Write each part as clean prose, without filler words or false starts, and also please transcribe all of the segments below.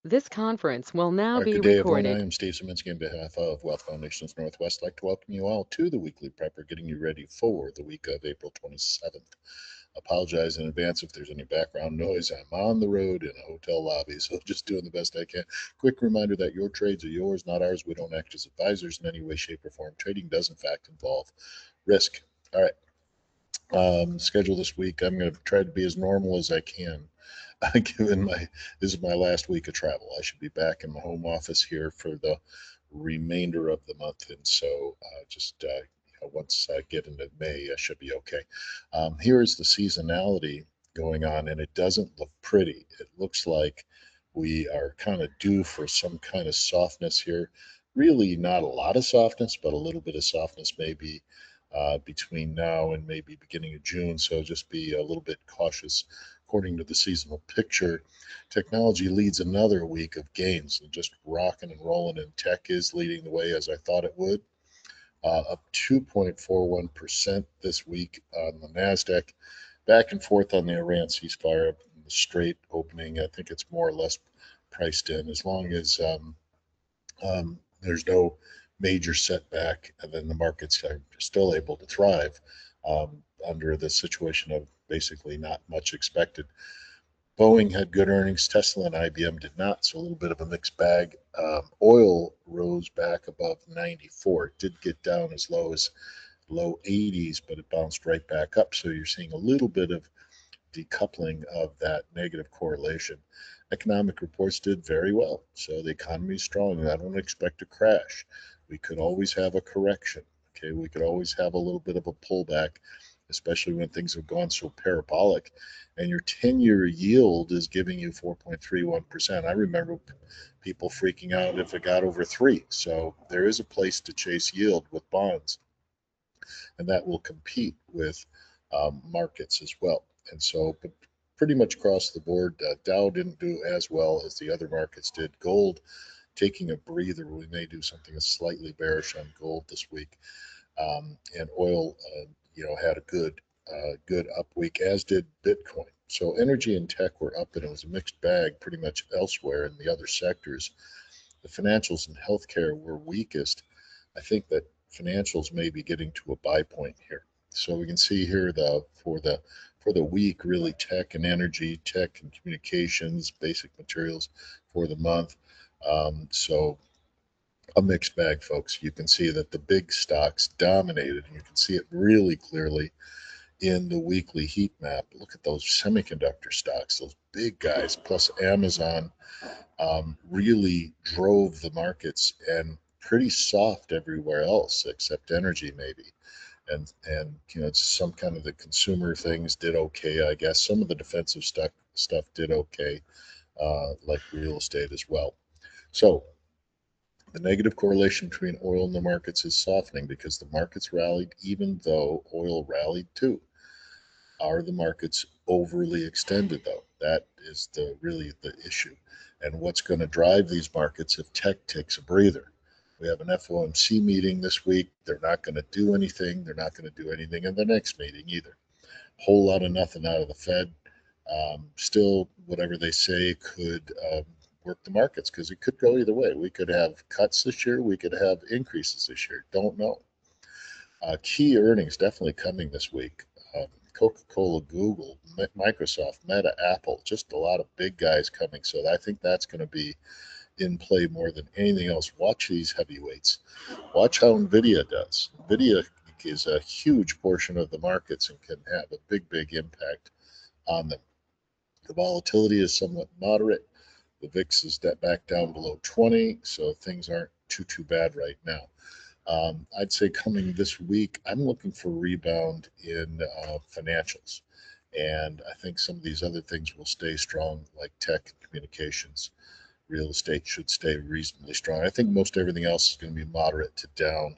This conference will now All right, be good day, everyone. I recorded. am Steve Szymanski on behalf of Wealth Foundations Northwest. I'd like to welcome you all to the weekly prepper, getting you ready for the week of April 27th. Apologize in advance if there's any background noise. I'm on the road in a hotel lobby, so just doing the best I can. Quick reminder that your trades are yours, not ours. We don't act as advisors in any way, shape, or form. Trading does, in fact, involve risk. All right, schedule this week. I'm going to try to be as normal as I can. Given this is my last week of travel, I should be back in my home office here for the remainder of the month, and so once I get into May, I should be okay. Here is the seasonality going on, and it doesn't look pretty. It looks like we are kind of due for some kind of softness here. Really, not a lot of softness, but a little bit of softness maybe between now and maybe beginning of June. So just be a little bit cautious according to the seasonal picture. Technology leads another week of gains and just rocking and rolling, and tech is leading the way as I thought it would. Up 2.41% this week on the NASDAQ. Back and forth on the Iran ceasefire, the straight opening. I think it's more or less priced in as long as there's no major setback, and then the markets are still able to thrive under the situation of basically not much expected. Boeing had good earnings. Tesla and IBM did not, so a little bit of a mixed bag. Oil rose back above 94. It did get down as low as low 80s, but it bounced right back up. So you're seeing a little bit of decoupling of that negative correlation. Economic reports did very well. So the economy is strong, and I don't expect a crash. We could always have a correction. Okay, we could always have a little bit of a pullback, especially when things have gone so parabolic. And your 10-year yield is giving you 4.31%. I remember people freaking out if it got over 3. So there is a place to chase yield with bonds, and that will compete with markets as well. And so, but pretty much across the board, Dow didn't do as well as the other markets did. Gold taking a breather. We may do something slightly bearish on gold this week. And oil, had a good up week, as did Bitcoin. So energy and tech were up, and it was a mixed bag pretty much elsewhere in the other sectors. The financials and healthcare were weakest. I think that financials may be getting to a buy point here. So we can see here for the week, really tech and energy, tech and communications, basic materials for the month. So a mixed bag, folks. You can see that the big stocks dominated, and you can see it really clearly in the weekly heat map. Look at those semiconductor stocks, those big guys, plus Amazon really drove the markets, and pretty soft everywhere else except energy maybe. And some kind of the consumer things did okay, I guess. Some of the defensive stuff did okay, like real estate as well. So the negative correlation between oil and the markets is softening because the markets rallied even though oil rallied too. Are the markets overly extended though? That is really the issue. And what's going to drive these markets if tech takes a breather? We have an FOMC meeting this week. They're not going to do anything. They're not going to do anything in the next meeting either. Whole lot of nothing out of the Fed. Still, whatever they say could work the markets because it could go either way. We could have cuts this year. We could have increases this year. Don't know. Key earnings definitely coming this week. Coca-Cola, Google, Microsoft, Meta, Apple, just a lot of big guys coming. So I think that's going to be in play more than anything else. Watch these heavyweights. Watch how Nvidia does. Nvidia is a huge portion of the markets and can have a big, big impact on them. The volatility is somewhat moderate. The VIX is back down below 20, so things aren't too bad right now. I'd say coming this week, I'm looking for rebound in financials. And I think some of these other things will stay strong, like tech and communications. Real estate should stay reasonably strong. I think most everything else is going to be moderate to down,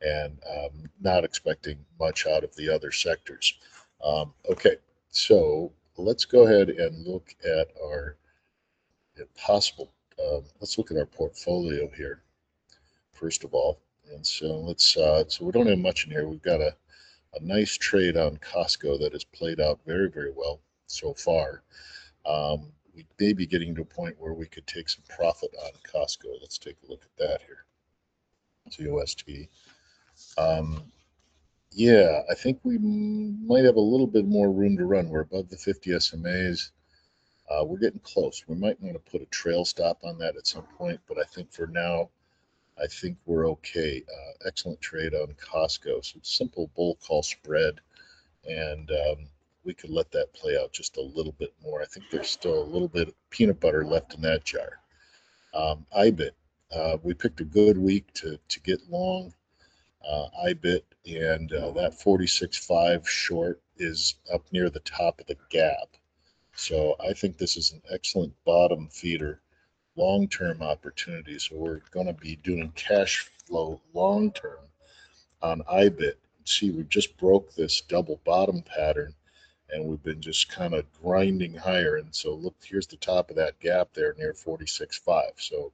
and not expecting much out of the other sectors. Okay, so let's go ahead and look at our possible. Let's look at our portfolio here first of all. And so so we don't have much in here. We've got a nice trade on Costco that has played out very, very well so far. we may be getting to a point where we could take some profit on Costco. Let's take a look at that here. COST. Yeah, I think we might have a little bit more room to run. We're above the 50 SMAs. We're getting close. We might want to put a trail stop on that at some point, but I think for now, I think we're okay. Excellent trade on Costco. Some simple bull call spread, and we could let that play out just a little bit more. I think there's still a little bit of peanut butter left in that jar. IBIT, we picked a good week to get long IBIT, and that 46.5 short is up near the top of the gap. So I think this is an excellent bottom feeder, long-term opportunity. So we're going to be doing cash flow long-term on IBIT. See, we just broke this double bottom pattern, and we've been just kind of grinding higher. And so look, here's the top of that gap there near 46.5. So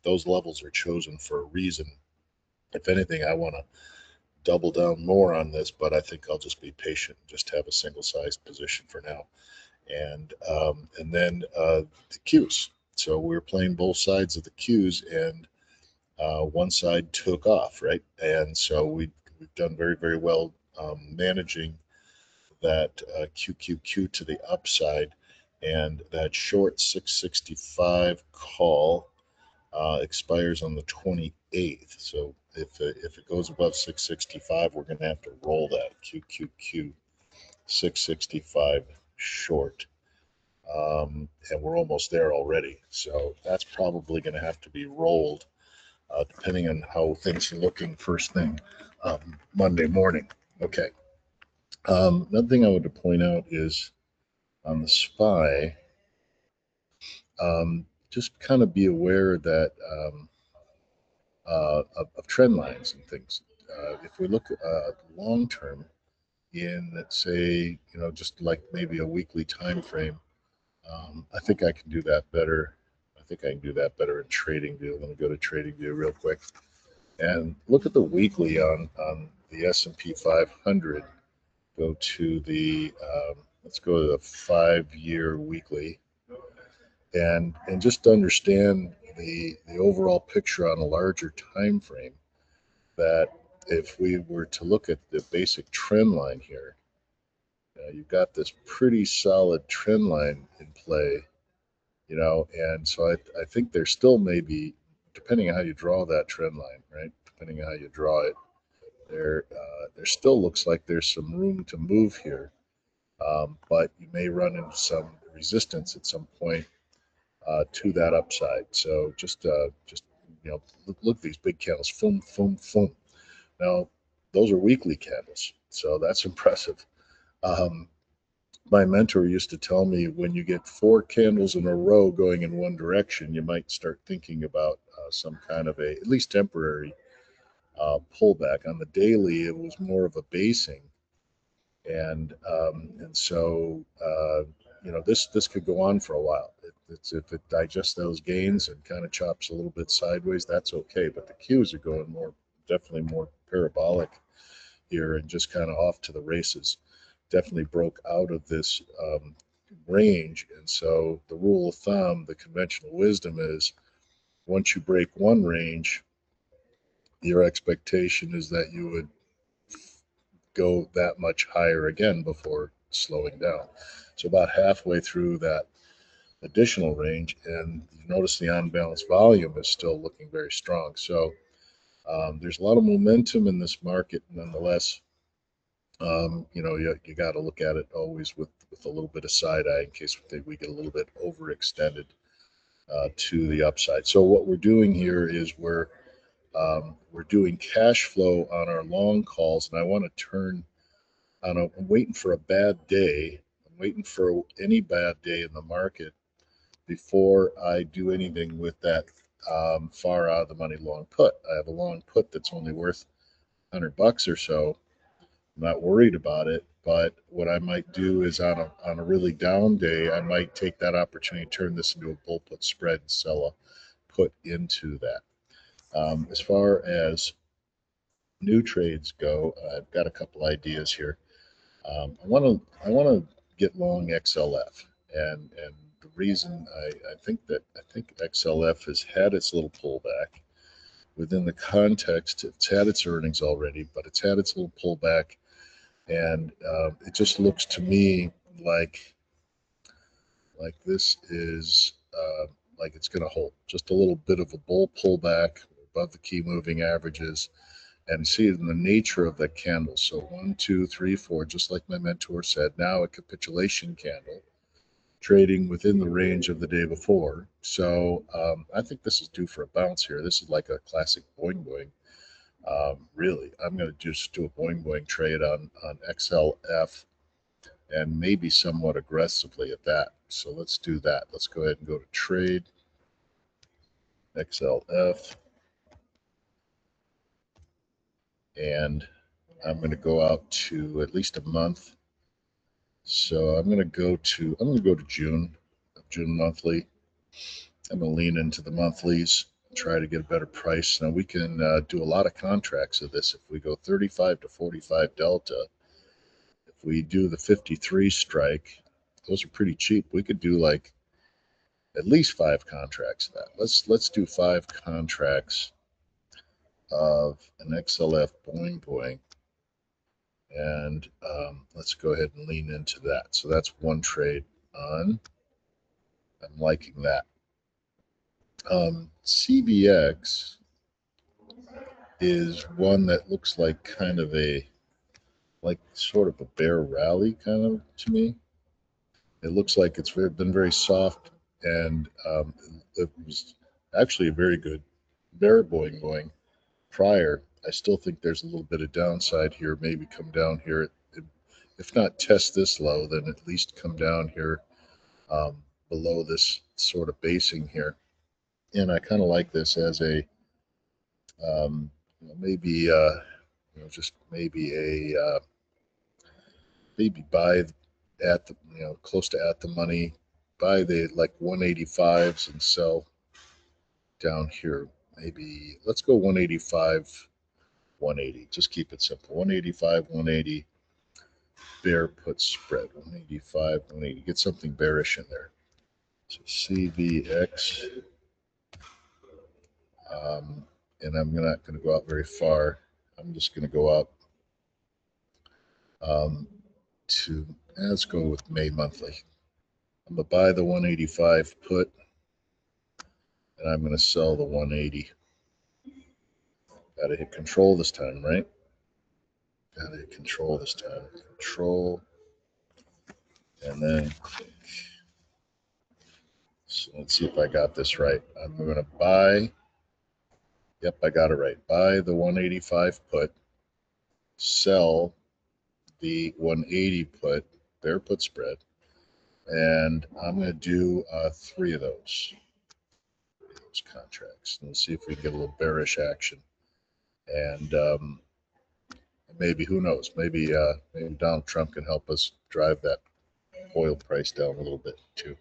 those levels are chosen for a reason. If anything, I want to double down more on this, but I think I'll just be patient and just have a single sized position for now. And then the Qs. So we were playing both sides of the Qs, and one side took off, right? And so we've done very, very well managing that QQQ to the upside, and that short 665 call expires on the 28th. So if it goes above 665, we're going to have to roll that QQQ 665 short. And we're almost there already. So that's probably going to have to be rolled depending on how things are looking first thing Monday morning. Okay. Another thing I would point out is on the SPY, just kind of be aware that of trend lines and things. If we look long term in, let's say, just like maybe a weekly time frame, I think I can do that better. I think I can do that better in TradingView. Let me go to TradingView real quick and look at the weekly on the S&P 500. Go to the let's go to the 5-year weekly, and just understand the overall picture on a larger time frame. That if we were to look at the basic trend line here, you've got this pretty solid trend line in play, and so I think there still may be, depending on how you draw that trend line, right? Depending on how you draw it, there still looks like there's some room to move here, but you may run into some resistance at some point to that upside. So just look at these big candles, boom, boom, boom. Now those are weekly candles, so that's impressive. My mentor used to tell me when you get 4 candles in a row going in one direction, you might start thinking about some kind of at least temporary pullback. On the daily, it was more of a basing, and so this could go on for a while. If it digests those gains and kind of chops a little bit sideways, that's okay. But the Qs are going definitely more parabolic here and just kind of off to the races. Definitely broke out of this range. And so the rule of thumb, the conventional wisdom is once you break one range, your expectation is that you would go that much higher again before slowing down. So about halfway through that additional range, and you notice the on-balance volume is still looking very strong. So there's a lot of momentum in this market, nonetheless. You got to look at it always with a little bit of side eye in case we get a little bit overextended to the upside. So what we're doing here is we're doing cash flow on our long calls, and I want to turn on I'm waiting for a bad day. I'm waiting for any bad day in the market before I do anything with that far out of the money long put. I have a long put that's only worth $100 or so. I'm not worried about it, but what I might do is on a really down day, I might take that opportunity to turn this into a bull put spread and sell a put into that. As far as new trades go, I've got a couple ideas here. I want to get long XLF, and the reason I think XLF has had its little pullback. Within the context, it's had its earnings already, but it's had its little pullback, and it just looks to me like this is like it's going to hold just a little bit of a bull pullback above the key moving averages, and see it in the nature of that candle. So 1, 2, 3, 4, just like my mentor said, now a capitulation candle trading within the range of the day before. So I think this is due for a bounce here. This is like a classic boing boing. Really, I'm going to just do a boing boing trade on XLF, and maybe somewhat aggressively at that. So let's do that. Let's go ahead and go to trade XLF, and I'm going to go out to at least a month. So I'm going to go to June monthly. I'm going to lean into the monthlies, try to get a better price. Now we can do a lot of contracts of this. If we go 35 to 45 delta, if we do the 53 strike, those are pretty cheap. We could do like at least 5 contracts of that. Let's do 5 contracts of an XLF boing boing, and let's go ahead and lean into that. So that's one trade on. I'm liking that. CVX is one that looks like kind of sort of a bear rally kind of to me. It looks like it's been very soft, and it was actually a very good bear boing boing prior. I still think there's a little bit of downside here. Maybe come down here, if not test this low, then at least come down here below this sort of basing here. And I kind of like this as a maybe just maybe a maybe buy at the close to at the money, buy the like 185s and sell down here. Maybe let's go 185, 180. Just keep it simple. 185, 180. Bear put spread. 185, 180. Get something bearish in there. So CVX. And I'm not going to go out very far. I'm just going to go up to, let's go with May monthly. I'm going to buy the 185 put, and I'm going to sell the 180. Got to hit control this time, right? Got to hit control this time. Control, and then click. So let's see if I got this right. I'm going to buy. Yep, I got it right. Buy the 185 put, sell the 180 put, bear put spread, and I'm going to do 3 of those contracts. And let's see if we can get a little bearish action. And maybe, who knows, maybe Donald Trump can help us drive that oil price down a little bit too.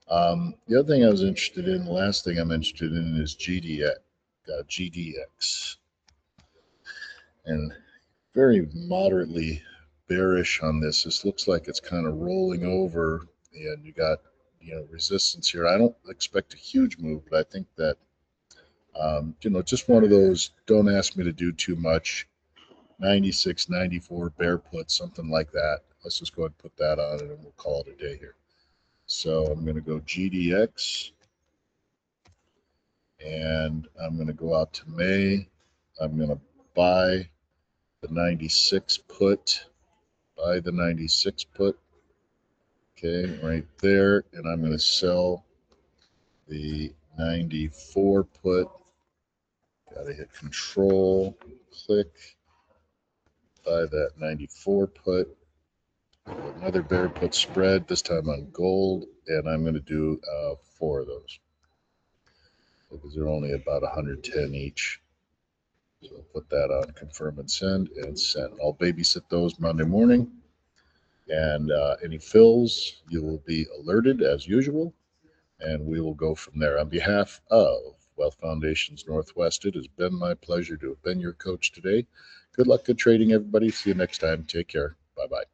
The other thing I was interested in, the last thing I'm interested in is GDX. And very moderately bearish on this. This looks like it's kind of rolling over, and you got resistance here. I don't expect a huge move, but I think that just one of those, don't ask me to do too much. 96, 94 bear put, something like that. Let's just go ahead and put that on, and then we'll call it a day here. So I'm going to go GDX, and I'm going to go out to May. I'm going to buy the 96 put, buy the 96 put, okay, right there, and I'm going to sell the 94 put. Got to hit control, click, buy that 94 put, another bear put spread, this time on gold, and I'm going to do 4 of those because they're only about 110 each. So I'll put that on confirm and send, I'll babysit those Monday morning, and any fills you will be alerted as usual, and we will go from there. On behalf of Wealth Foundations Northwest, it has been my pleasure to have been your coach today. Good luck, good trading, everybody. See you next time. Take care. Bye-bye.